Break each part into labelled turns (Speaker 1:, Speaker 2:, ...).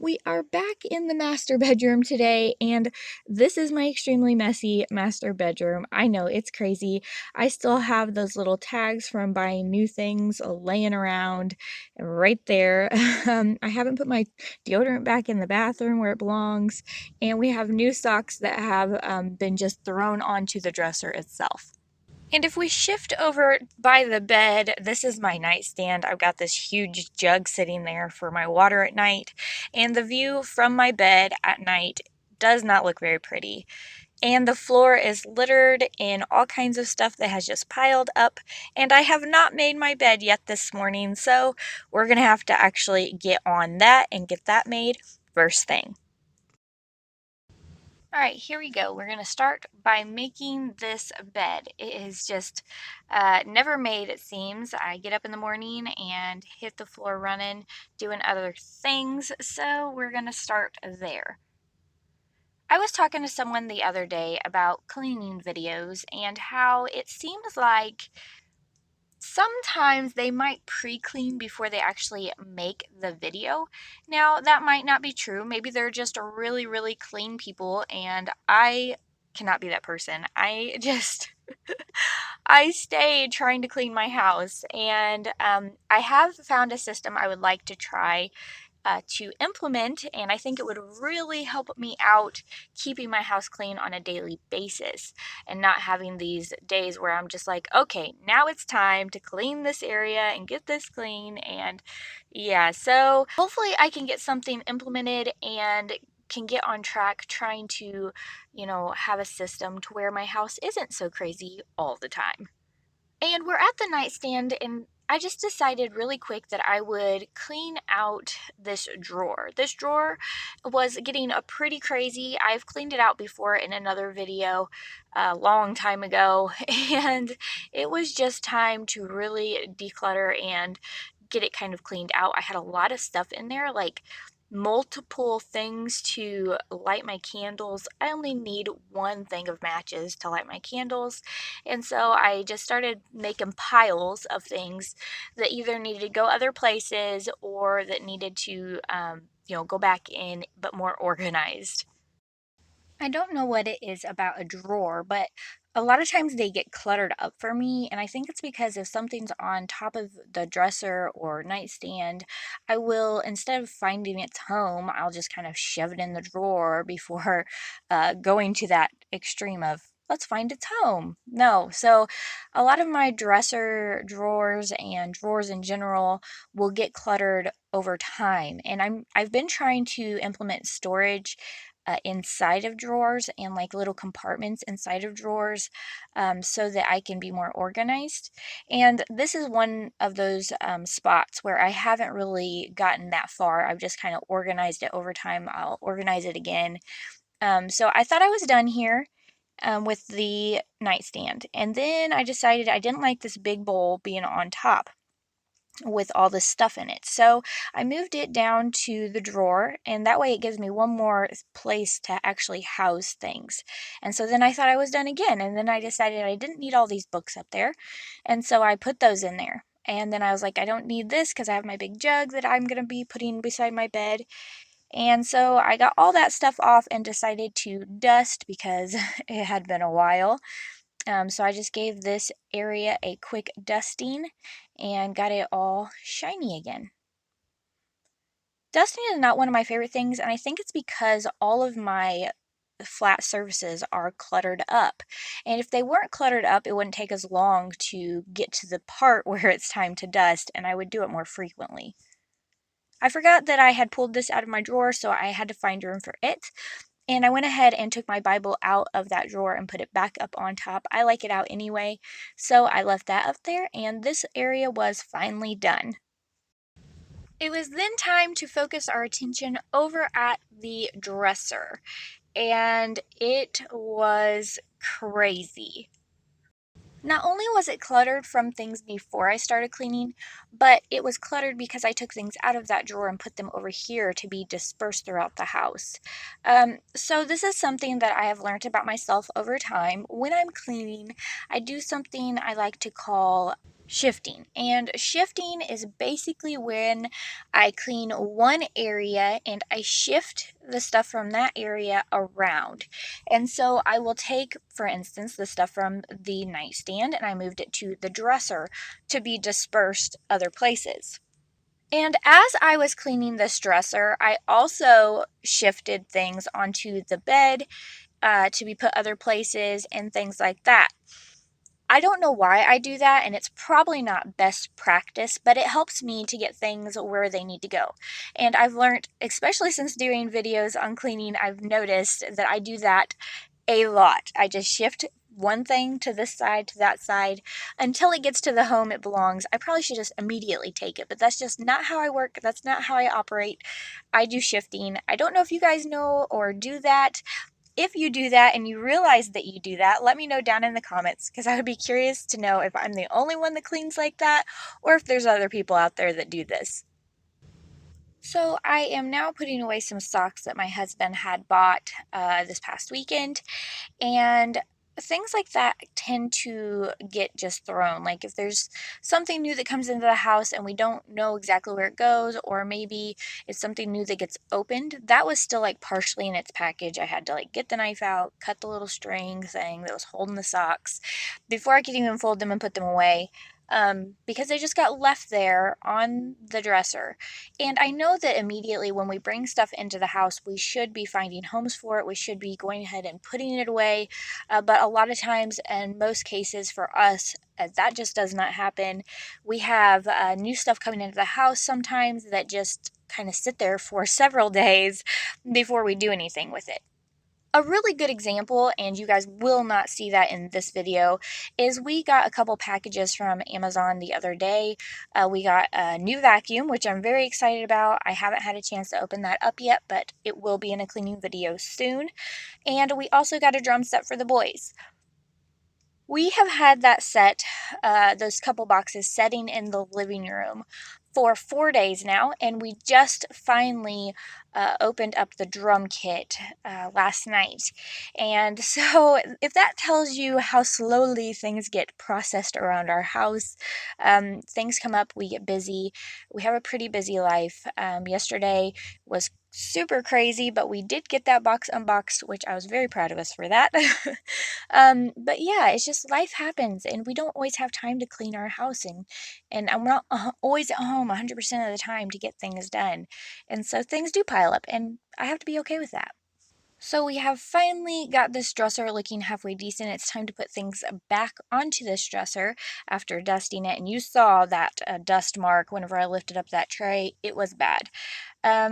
Speaker 1: We are back in the master bedroom today, and this is my extremely messy master bedroom. I know, it's crazy. I still have those little tags from buying new things laying around right there. I haven't put my deodorant back in the bathroom where it belongs, and we have new socks that have been just thrown onto the dresser itself. And if we shift over by the bed, this is my nightstand. I've got this huge jug sitting there for my water at night, and the view from my bed at night does not look very pretty. And the floor is littered in all kinds of stuff that has just piled up, and I have not made my bed yet this morning, so we're gonna have to actually get on that and get that made first thing. All right, here we go. We're going to start by making this bed. It is just never made, it seems. I get up in the morning and hit the floor running, doing other things, so we're going to start there. I was talking to someone the other day about cleaning videos and how it seems like sometimes they might pre-clean before they actually make the video. Now, that might not be true. Maybe they're just really, really clean people, and I cannot be that person. I stay trying to clean my house, and I have found a system I would like to try to implement, and I think it would really help me out keeping my house clean on a daily basis and not having these days where I'm just like, okay, now it's time to clean this area and get this clean. And yeah, so hopefully I can get something implemented and can get on track trying to, have a system to where my house isn't so crazy all the time. And we're at the nightstand, and I just decided really quick that I would clean out this drawer. This drawer was getting a pretty crazy. I've cleaned it out before in another video a long time ago, and it was just time to really declutter and get it kind of cleaned out. I had a lot of stuff in there, like multiple things to light my candles. I only need one thing of matches to light my candles. And so I just started making piles of things that either needed to go other places or that needed to, go back in, but more organized. I don't know what it is about a drawer, but a lot of times they get cluttered up for me, and I think it's because if something's on top of the dresser or nightstand, I will, instead of finding its home, I'll just kind of shove it in the drawer before going to that extreme of let's find its home. No, so a lot of my dresser drawers and drawers in general will get cluttered over time, and I've been trying to implement storage inside of drawers and like little compartments inside of drawers, so that I can be more organized. And this is one of those spots where I haven't really gotten that far. I've just kind of organized it over time. I'll organize it again. So I thought I was done here. With the nightstand. And then I decided I didn't like this big bowl being on top with all this stuff in it. So I moved it down to the drawer, and that way it gives me one more place to actually house things. And so then I thought I was done again, and then I decided I didn't need all these books up there, and so I put those in there. And then I was like, I don't need this because I have my big jug that I'm going to be putting beside my bed. And so I got all that stuff off and decided to dust because it had been a while. So I just gave this area a quick dusting and got it all shiny again. Dusting is not one of my favorite things, and I think it's because all of my flat surfaces are cluttered up. And if they weren't cluttered up, it wouldn't take as long to get to the part where it's time to dust, and I would do it more frequently. I forgot that I had pulled this out of my drawer, so I had to find room for it. And I went ahead and took my Bible out of that drawer and put it back up on top. I like it out anyway, so I left that up there, and this area was finally done. It was then time to focus our attention over at the dresser, and it was crazy. Not only was it cluttered from things before I started cleaning, but it was cluttered because I took things out of that drawer and put them over here to be dispersed throughout the house. So this is something that I have learned about myself over time. When I'm cleaning, I do something I like to call shifting. And shifting is basically when I clean one area and I shift the stuff from that area around. And so I will take, for instance, the stuff from the nightstand and I moved it to the dresser to be dispersed other places. And as I was cleaning this dresser, I also shifted things onto the bed to be put other places and things like that. I don't know why I do that, and it's probably not best practice, but it helps me to get things where they need to go. And I've learned, especially since doing videos on cleaning, I've noticed that I do that a lot. I just shift one thing to this side, to that side, until it gets to the home it belongs. I probably should just immediately take it, but that's just not how I work. That's not how I operate. I do shifting. I don't know if you guys know or do that. If you do that and you realize that you do that, let me know down in the comments because I would be curious to know if I'm the only one that cleans like that or if there's other people out there that do this. So I am now putting away some socks that my husband had bought this past weekend, and things like that tend to get just thrown. Like if there's something new that comes into the house and we don't know exactly where it goes, or maybe it's something new that gets opened, that was still like partially in its package. I had to like get the knife out, cut the little string thing that was holding the socks before I could even fold them and put them away. Because they just got left there on the dresser. And I know that immediately when we bring stuff into the house, we should be finding homes for it. We should be going ahead and putting it away. But a lot of times, and most cases for us, that just does not happen. We have new stuff coming into the house sometimes that just kind of sit there for several days before we do anything with it. A really good example, and you guys will not see that in this video, is we got a couple packages from Amazon the other day. We got a new vacuum, which I'm very excited about. I haven't had a chance to open that up yet, but it will be in a cleaning video soon. And we also got a drum set for the boys. We have had that set, those couple boxes setting in the living room for 4 days now, and we just finally opened up the drum kit last night. And so, if that tells you how slowly things get processed around our house, things come up, we get busy. We have a pretty busy life. Yesterday was super crazy, but we did get that box unboxed, which I was very proud of us for that. But yeah, it's just life happens, and we don't always have time to clean our house, and I'm not always at home 100% of the time to get things done, and so things do pile up, and I have to be okay with that. So we have finally got this dresser looking halfway decent. It's time to put things back onto this dresser after dusting it. And you saw that dust mark whenever I lifted up that tray. It was bad.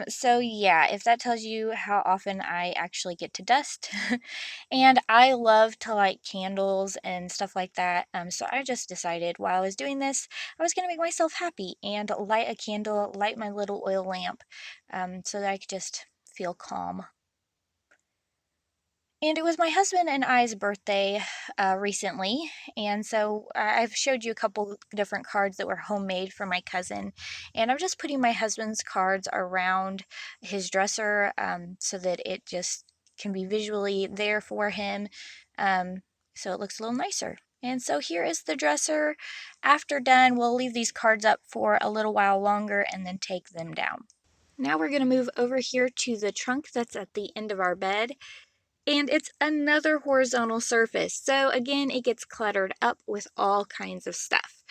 Speaker 1: So yeah, if that tells you how often I actually get to dust. And I love to light candles and stuff like that. So I just decided while I was doing this, I was going to make myself happy and light a candle, light my little oil lamp, so that I could just feel calm. And it was my husband and I's birthday recently, and so I've showed you a couple different cards that were homemade for my cousin, and I'm just putting my husband's cards around his dresser so that it just can be visually there for him, so it looks a little nicer. And so here is the dresser. After done, we'll leave these cards up for a little while longer and then take them down. Now we're going to move over here to the trunk that's at the end of our bed. And it's another horizontal surface. So again, it gets cluttered up with all kinds of stuff.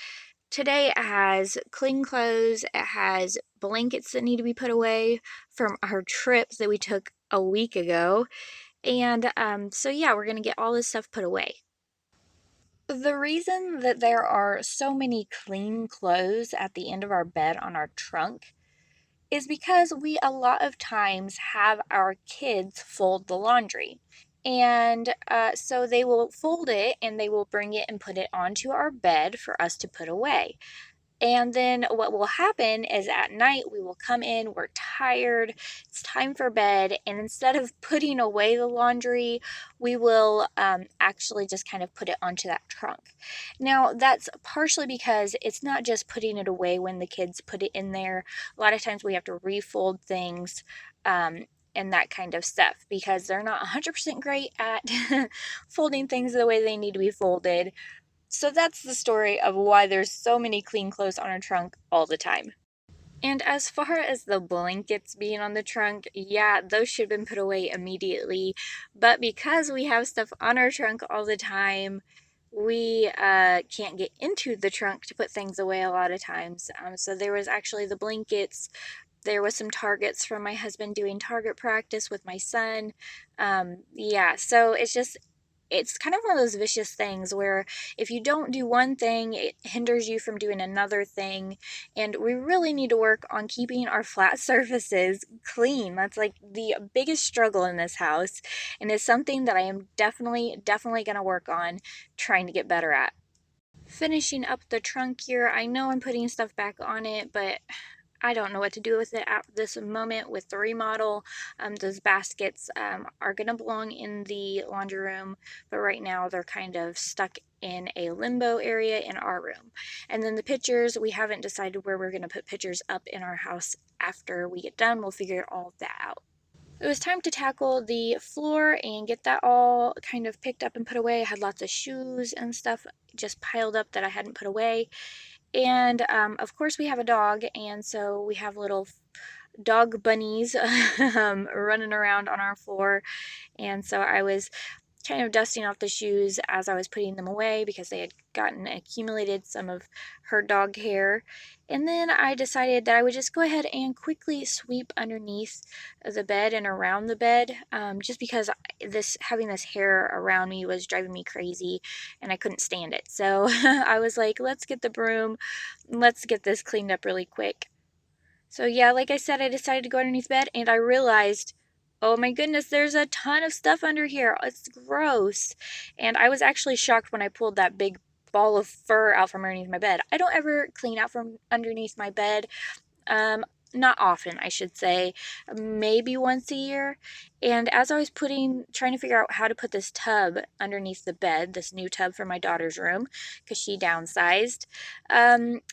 Speaker 1: Today it has clean clothes, it has blankets that need to be put away from our trip that we took a week ago. And so yeah, we're going to get all this stuff put away. The reason that there are so many clean clothes at the end of our bed on our trunk is because we a lot of times have our kids fold the laundry. And so they will fold it and they will bring it and put it onto our bed for us to put away. And then what will happen is at night we will come in, we're tired, it's time for bed, and instead of putting away the laundry, we will actually just kind of put it onto that trunk. Now, that's partially because it's not just putting it away when the kids put it in there. A lot of times we have to refold things and that kind of stuff because they're not 100% great at folding things the way they need to be folded. So that's the story of why there's so many clean clothes on our trunk all the time. And as far as the blankets being on the trunk, yeah, those should have been put away immediately. But because we have stuff on our trunk all the time, we can't get into the trunk to put things away a lot of times. So there was actually the blankets. There was some targets from my husband doing target practice with my son. Yeah, so it's kind of one of those vicious things where if you don't do one thing, it hinders you from doing another thing. And we really need to work on keeping our flat surfaces clean. That's like the biggest struggle in this house. And it's something that I am definitely going to work on trying to get better at. Finishing up the trunk here, I know I'm putting stuff back on it, but I don't know what to do with it at this moment with the remodel. Those baskets are going to belong in the laundry room, but right now they're kind of stuck in a limbo area in our room. And then the pictures, we haven't decided where we're going to put pictures up in our house after we get done. We'll figure all that out. It was time to tackle the floor and get that all kind of picked up and put away. I had lots of shoes and stuff just piled up that I hadn't put away. And of course, we have a dog, and so we have little dog bunnies running around on our floor. And so I was kind of dusting off the shoes as I was putting them away because they had gotten accumulated some of her dog hair. And then I decided that I would just go ahead and quickly sweep underneath the bed and around the bed, just because this having this hair around me was driving me crazy and I couldn't stand it. So I was like, let's get the broom, let's get this cleaned up really quick. So yeah, like I said, I decided to go underneath bed and I realized, oh my goodness, there's a ton of stuff under here. It's gross. And I was actually shocked when I pulled that big ball of fur out from underneath my bed. I don't ever clean out from underneath my bed. Um, Not often, I should say, maybe once a year. And as I was trying to figure out how to put this tub underneath the bed, this new tub for my daughter's room, because she downsized,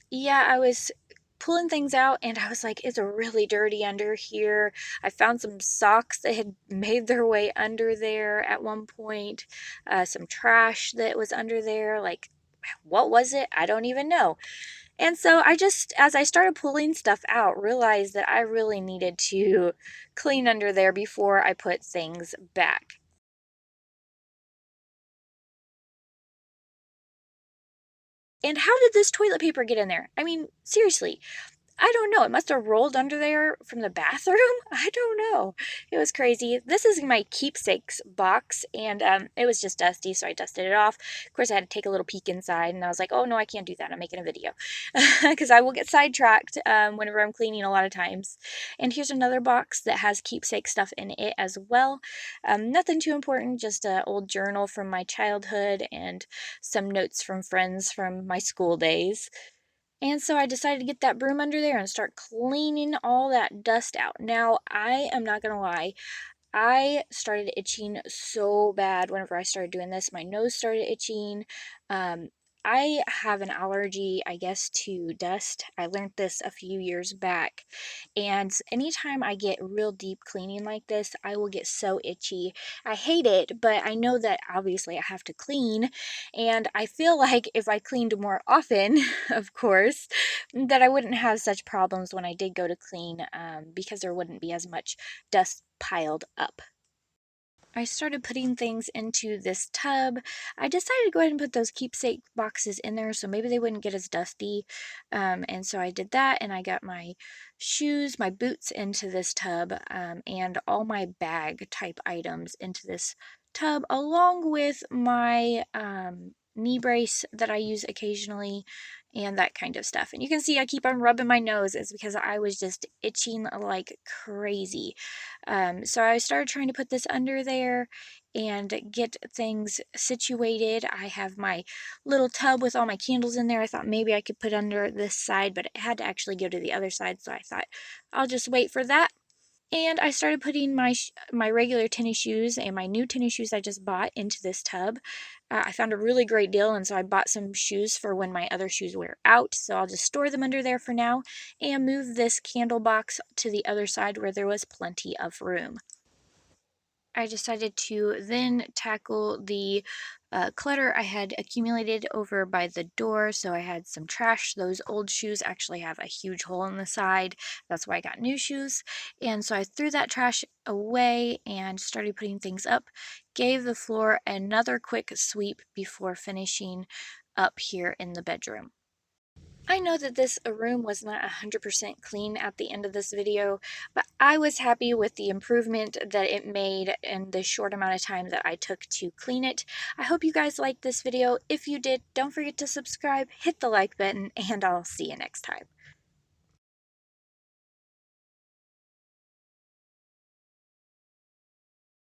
Speaker 1: yeah, I was pulling things out and I was like, it's really dirty under here. I found some socks that had made their way under there at one point, some trash that was under there. Like, what was it? I don't even know. And so I just, as I started pulling stuff out, realized that I really needed to clean under there before I put things back. And how did this toilet paper get in there? I mean, seriously, I don't know. It must have rolled under there from the bathroom. I don't know. It was crazy. This is my keepsakes box, and it was just dusty, so I dusted it off. Of course, I had to take a little peek inside, and I was like, oh no, I can't do that. I'm making a video because I will get sidetracked whenever I'm cleaning a lot of times. And here's another box that has keepsake stuff in it as well. Nothing too important, just an old journal from my childhood and some notes from friends from my school days. And so I decided to get that broom under there and start cleaning all that dust out. Now, I am not going to lie, I started itching so bad whenever I started doing this. My nose started itching. Um, I have an allergy, I guess, to dust. I learned this a few years back. And anytime I get real deep cleaning like this, I will get so itchy. I hate it, but I know that obviously I have to clean. And I feel like if I cleaned more often, of course, that I wouldn't have such problems when I did go to clean, because there wouldn't be as much dust piled up. I started putting things into this tub. I decided to go ahead and put those keepsake boxes in there so maybe they wouldn't get as dusty. And so I did that, and I got my shoes, my boots into this tub, and all my bag type items into this tub, along with my knee brace that I use occasionally and that kind of stuff. And you can see I keep on rubbing my nose. It's because I was just itching like crazy. So I started trying to put this under there and get things situated. I have my little tub with all my candles in there. I thought maybe I could put under this side, but it had to actually go to the other side. So I thought I'll just wait for that. And I started putting my regular tennis shoes and my new tennis shoes I just bought into this tub. I found a really great deal, and so I bought some shoes for when my other shoes wear out. So I'll just store them under there for now and move this candle box to the other side where there was plenty of room. I decided to then tackle the clutter I had accumulated over by the door. So I had some trash. Those old shoes actually have a huge hole in the side. That's why I got new shoes. And so I threw that trash away and started putting things up. Gave the floor another quick sweep before finishing up here in the bedroom. I know that this room was not 100% clean at the end of this video, but I was happy with the improvement that it made in the short amount of time that I took to clean it. I hope you guys liked this video. If you did, don't forget to subscribe, hit the like button, and I'll see you next time.